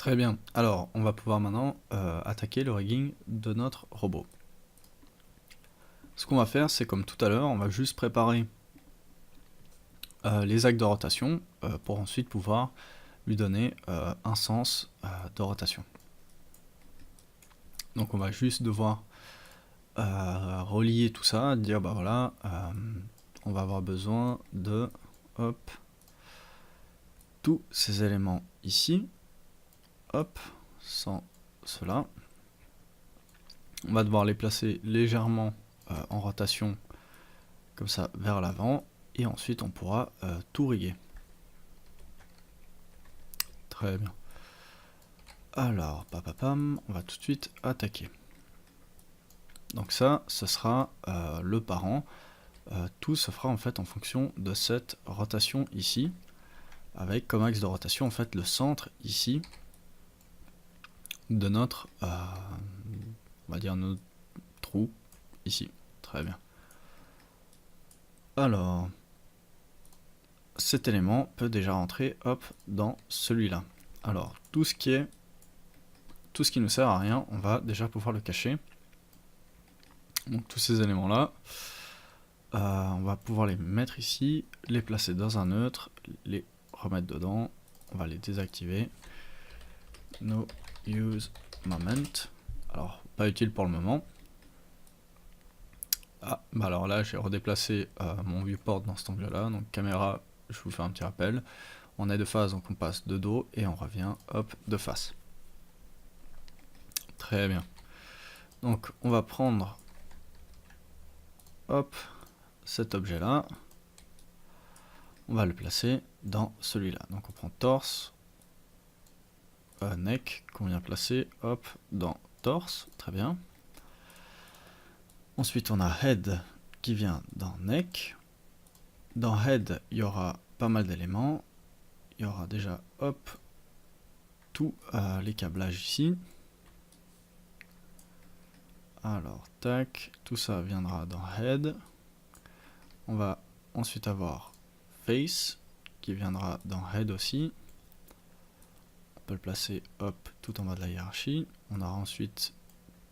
Très bien. Alors, on va pouvoir maintenant attaquer le rigging de notre robot. Ce qu'on va faire, c'est comme tout à l'heure, on va juste préparer les axes de rotation pour ensuite pouvoir lui donner un sens de rotation. Donc on va juste devoir relier tout ça, dire bah voilà, on va avoir besoin de hop, tous ces éléments ici, hop, sans cela. On va devoir les placer légèrement en rotation, comme ça vers l'avant, et ensuite on pourra tout riguer. Très bien. Alors, papapam, on va tout de suite attaquer. Donc ça, ce sera le parent. Tout se fera en fait en fonction de cette rotation ici, avec comme axe de rotation en fait le centre ici de notre, on va dire notre trou ici. Très bien. Alors, cet élément peut déjà rentrer hop dans celui-là. Alors, tout ce qui nous sert à rien, on va déjà pouvoir le cacher. Donc tous ces éléments là, on va pouvoir les mettre ici, les placer dans un neutre, les remettre dedans, on va les désactiver. No use moment. Alors pas utile pour le moment. Ah bah alors là j'ai redéplacé mon viewport dans cet angle là, donc caméra, je vous fais un petit rappel. On est de face, donc on passe de dos et on revient hop de face. Très bien. Donc on va prendre hop cet objet là, on va le placer dans celui-là. Donc on prend torse, neck qu'on vient placer hop dans torse, très bien. Ensuite on a head qui vient dans neck. Dans head il y aura pas mal d'éléments. Il y aura déjà hop tous les câblages ici. Alors tac, tout ça viendra dans head. On va ensuite avoir face qui viendra dans head aussi. On peut le placer hop tout en bas de la hiérarchie. On aura ensuite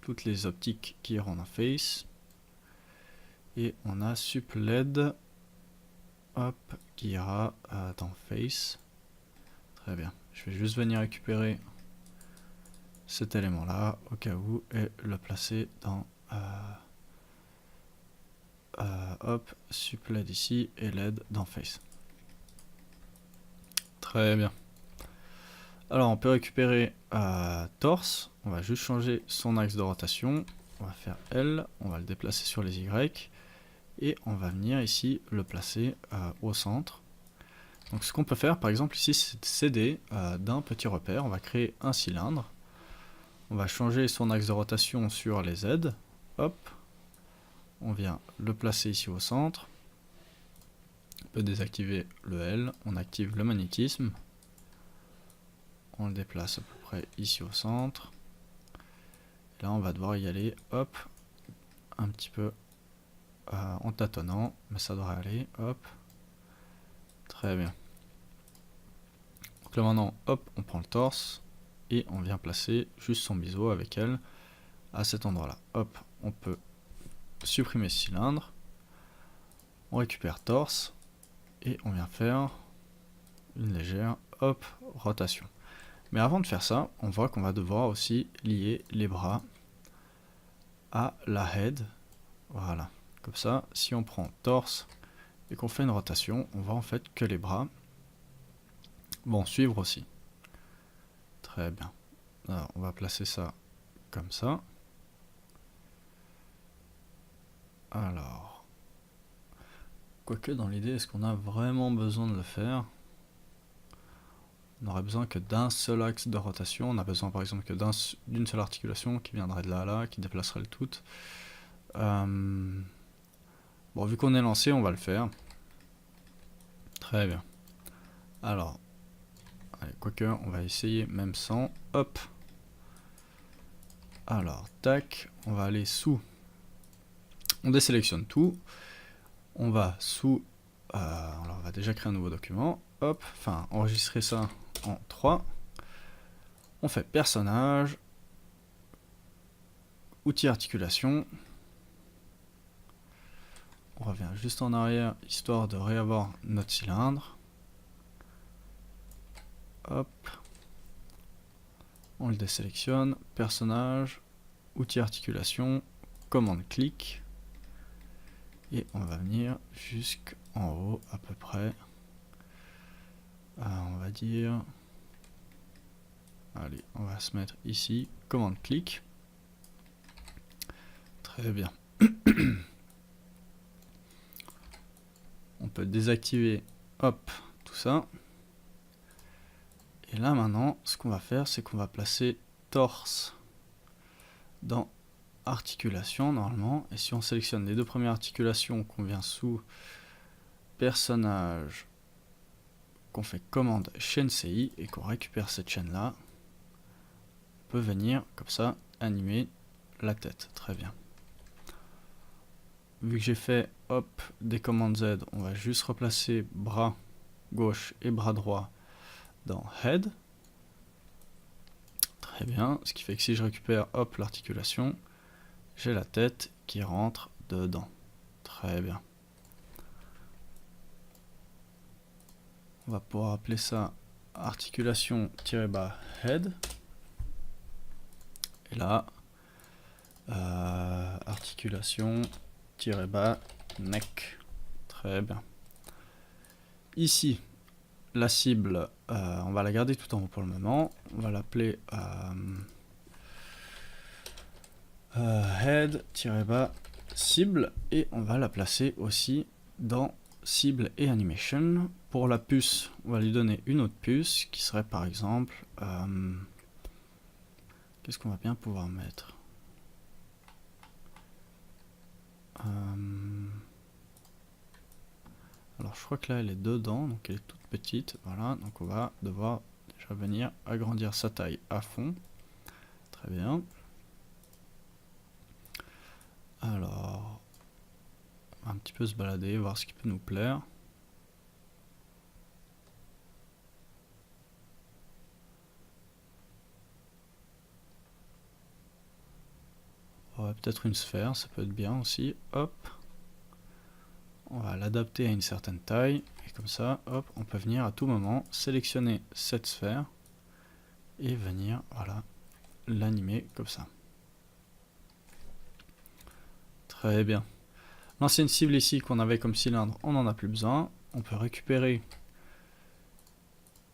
toutes les optiques qui iront dans face. Et on a sup led hop qui ira dans face. Très bien. Je vais juste venir récupérer cet élément là au cas où et le placer dans hop sup led ici et led dans face. Très bien. Alors on peut récupérer torse, on va juste changer son axe de rotation, on va faire L, on va le déplacer sur les Y, et on va venir ici le placer au centre. Donc ce qu'on peut faire par exemple ici, c'est céder d'un petit repère, on va créer un cylindre, on va changer son axe de rotation sur les Z, hop, on vient le placer ici au centre, on peut désactiver le L, on active le magnétisme, on le déplace à peu près ici au centre. Là on va devoir y aller, hop, un petit peu en tâtonnant, mais ça devrait aller, hop, très bien. Donc là maintenant, hop, on prend le torse, et on vient placer juste son biseau avec elle, à cet endroit là. Hop, on peut supprimer ce cylindre, on récupère torse, et on vient faire une légère, hop, rotation. Mais avant de faire ça, on voit qu'on va devoir aussi lier les bras à la head. Voilà. Comme ça, si on prend torse et qu'on fait une rotation, on voit en fait que les bras vont suivre aussi. Très bien. Alors, on va placer ça comme ça. Alors, quoique dans l'idée, est-ce qu'on a vraiment besoin de le faire? On n'aurait besoin que d'un seul axe de rotation. On a besoin par exemple que d'une seule articulation qui viendrait de là à là, qui déplacerait le tout. Bon, vu qu'on est lancé, on va le faire. Très bien. Alors, allez, quoique, on va essayer même sans. Hop. Alors, tac, on va aller sous. On désélectionne tout. On va sous. Alors, on va déjà créer un nouveau document. Hop, enfin, enregistrer ça en 3. On fait personnage, outil articulation. On revient juste en arrière, histoire de réavoir notre cylindre. Hop. On le désélectionne, personnage, outil articulation, commande clic. Et on va venir jusqu'en haut à peu près. On va dire... Allez, on va se mettre ici, commande clic. Très bien. On peut désactiver, hop, tout ça. Et là maintenant, ce qu'on va faire, c'est qu'on va placer torse dans articulation normalement. Et si on sélectionne les deux premières articulations qu'on vient sous personnage, qu'on fait commande chaîne CI et qu'on récupère cette chaîne là, on peut venir comme ça animer la tête. Très bien. Vu que j'ai fait hop des commandes Z, on va juste replacer bras gauche et bras droit dans head. Très bien, ce qui fait que si je récupère hop l'articulation, j'ai la tête qui rentre dedans. Très bien. On va pouvoir appeler ça articulation-head. Et là, articulation-neck. Très bien. Ici, la cible, on va la garder tout en haut pour le moment. On va l'appeler head-cible et on va la placer aussi dans cible et animation. Pour la puce, on va lui donner une autre puce qui serait par exemple... qu'est-ce qu'on va bien pouvoir mettre? Alors je crois que là elle est dedans, donc elle est toute petite. Voilà, donc on va devoir déjà venir agrandir sa taille à fond. Très bien. Alors, on va un petit peu se balader, voir ce qui peut nous plaire. Ouais, peut-être une sphère, ça peut être bien aussi. Hop. On va l'adapter à une certaine taille. Et comme ça, hop, on peut venir à tout moment sélectionner cette sphère et venir, voilà, l'animer comme ça. Très bien. L'ancienne cible ici qu'on avait comme cylindre, on n'en a plus besoin. On peut récupérer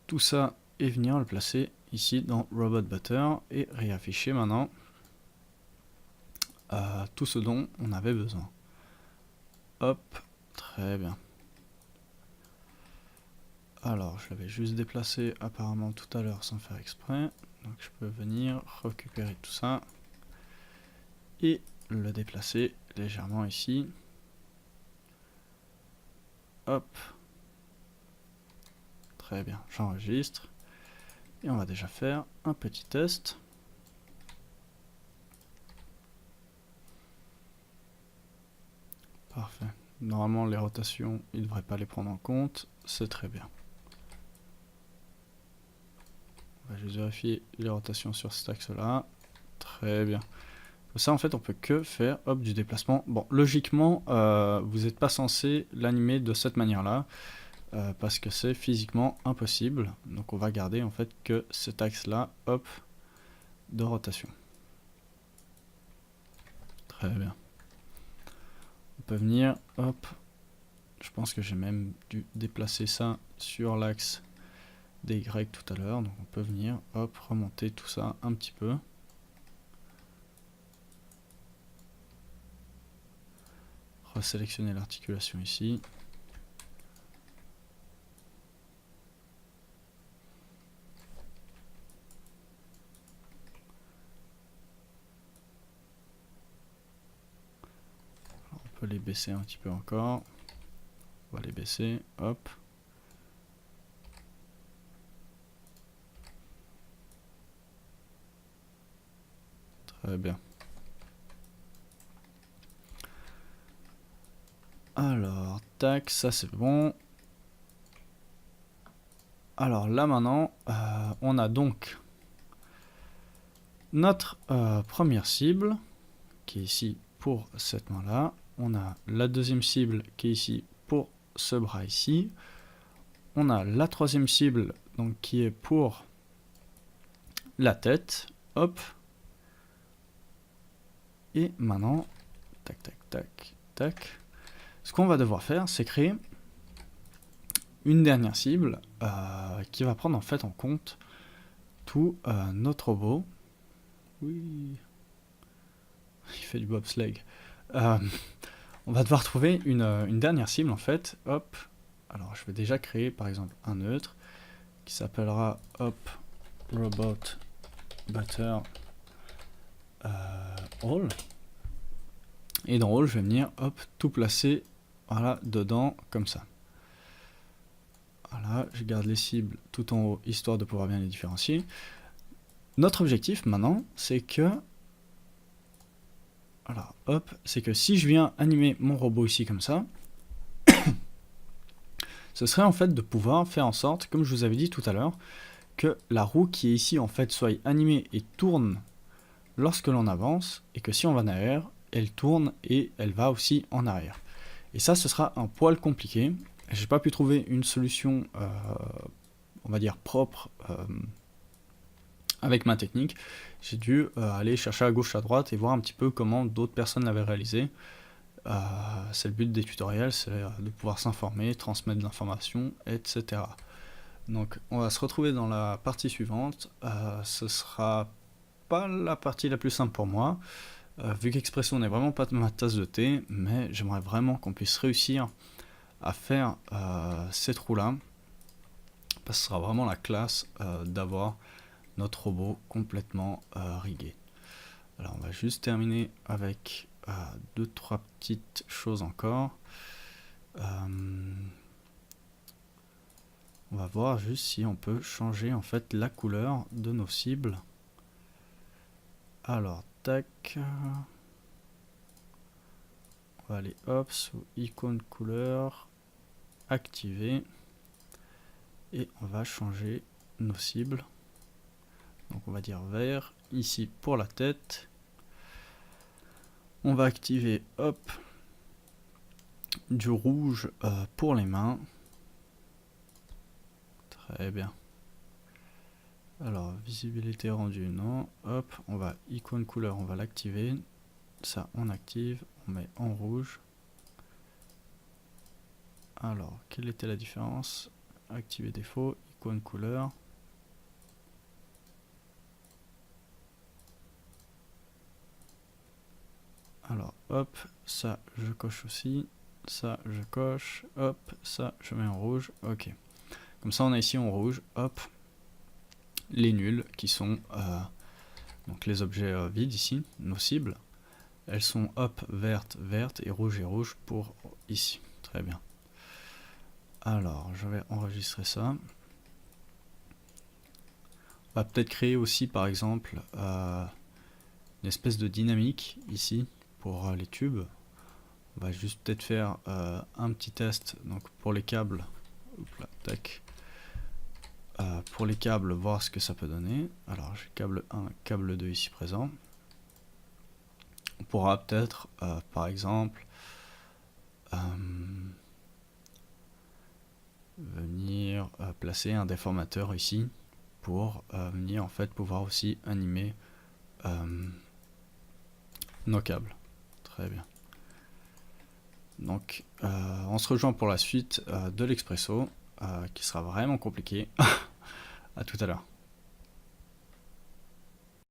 tout ça et venir le placer ici dans Robot Butter et réafficher maintenant tout ce dont on avait besoin. Hop, très bien. Alors, je l'avais juste déplacé apparemment tout à l'heure sans faire exprès. Donc je peux venir récupérer tout ça et le déplacer légèrement ici. Hop. Très bien, j'enregistre. Et on va déjà faire un petit test. Parfait. Normalement, les rotations, il ne devrait pas les prendre en compte. C'est très bien. On va juste vérifier les rotations sur cet axe-là. Très bien. Ça, en fait, on peut que faire hop, du déplacement. Bon, logiquement, vous n'êtes pas censé l'animer de cette manière-là. Parce que c'est physiquement impossible. Donc on va garder en fait que cet axe-là, hop, de rotation. Très bien. On peut venir, hop, je pense que j'ai même dû déplacer ça sur l'axe des Y tout à l'heure. Donc on peut venir, hop, remonter tout ça un petit peu. Resélectionner l'articulation ici. On peut les baisser un petit peu encore. On va les baisser, hop. Très bien. Alors, tac, ça c'est bon. Alors là maintenant, on a donc notre première cible, qui est ici pour cette main-là. On a la deuxième cible qui est ici pour ce bras ici. On a la troisième cible donc, qui est pour la tête. Hop. Et maintenant, tac, tac, tac, tac. Ce qu'on va devoir faire, c'est créer une dernière cible qui va prendre en fait en compte tout notre robot. Oui, il fait du bobsleigh. On va devoir trouver une dernière cible en fait. Hop. Alors je vais déjà créer par exemple un neutre qui s'appellera hop robot butter all. Et dans all je vais venir hop tout placer voilà dedans comme ça. Voilà, je garde les cibles tout en haut histoire de pouvoir bien les différencier. Notre objectif maintenant c'est que alors hop, c'est que si je viens animer mon robot ici comme ça, ce serait en fait de pouvoir faire en sorte, comme je vous avais dit tout à l'heure, que la roue qui est ici en fait soit animée et tourne lorsque l'on avance, et que si on va en arrière, elle tourne et elle va aussi en arrière. Et ça, ce sera un poil compliqué. J'ai pas pu trouver une solution, on va dire propre avec ma technique. J'ai dû aller chercher à gauche à droite et voir un petit peu comment d'autres personnes l'avaient réalisé. C'est le but des tutoriels, c'est de pouvoir s'informer, transmettre de l'information, etc. Donc on va se retrouver dans la partie suivante. Ce sera pas la partie la plus simple pour moi, vu qu'Expression n'est vraiment pas ma tasse de thé, mais j'aimerais vraiment qu'on puisse réussir à faire ces trous-là, parce que ce sera vraiment la classe d'avoir notre robot complètement rigué. Alors on va juste terminer avec 2-3 petites choses encore. On va voir juste si on peut changer en fait la couleur de nos cibles. Alors tac, on va aller hop sous icône couleur, activer, et on va changer nos cibles. Donc on va dire vert ici pour la tête. On va activer hop du rouge pour les mains. Très bien. Alors visibilité rendue non. Hop, on va icône couleur, on va l'activer. Ça on active, on met en rouge. Alors quelle était la différence? Activer défaut, icône couleur. Alors hop, ça je coche aussi, ça je coche, hop, ça je mets en rouge, ok. Comme ça on a ici en rouge, hop, les nuls qui sont donc les objets vides ici, nos cibles. Elles sont hop, vertes, vertes et rouge pour ici. Très bien. Alors je vais enregistrer ça. On va peut-être créer aussi par exemple une espèce de dynamique ici pour les tubes. On va juste peut-être faire un petit test donc pour les câbles. Hop là, tac. Pour les câbles, voir ce que ça peut donner. Alors j'ai câble 1, câble 2 ici présent. On pourra peut-être par exemple venir placer un déformateur ici pour venir en fait pouvoir aussi animer nos câbles. Très bien. Donc on se rejoint pour la suite de l'Expresso qui sera vraiment compliqué. À tout à l'heure.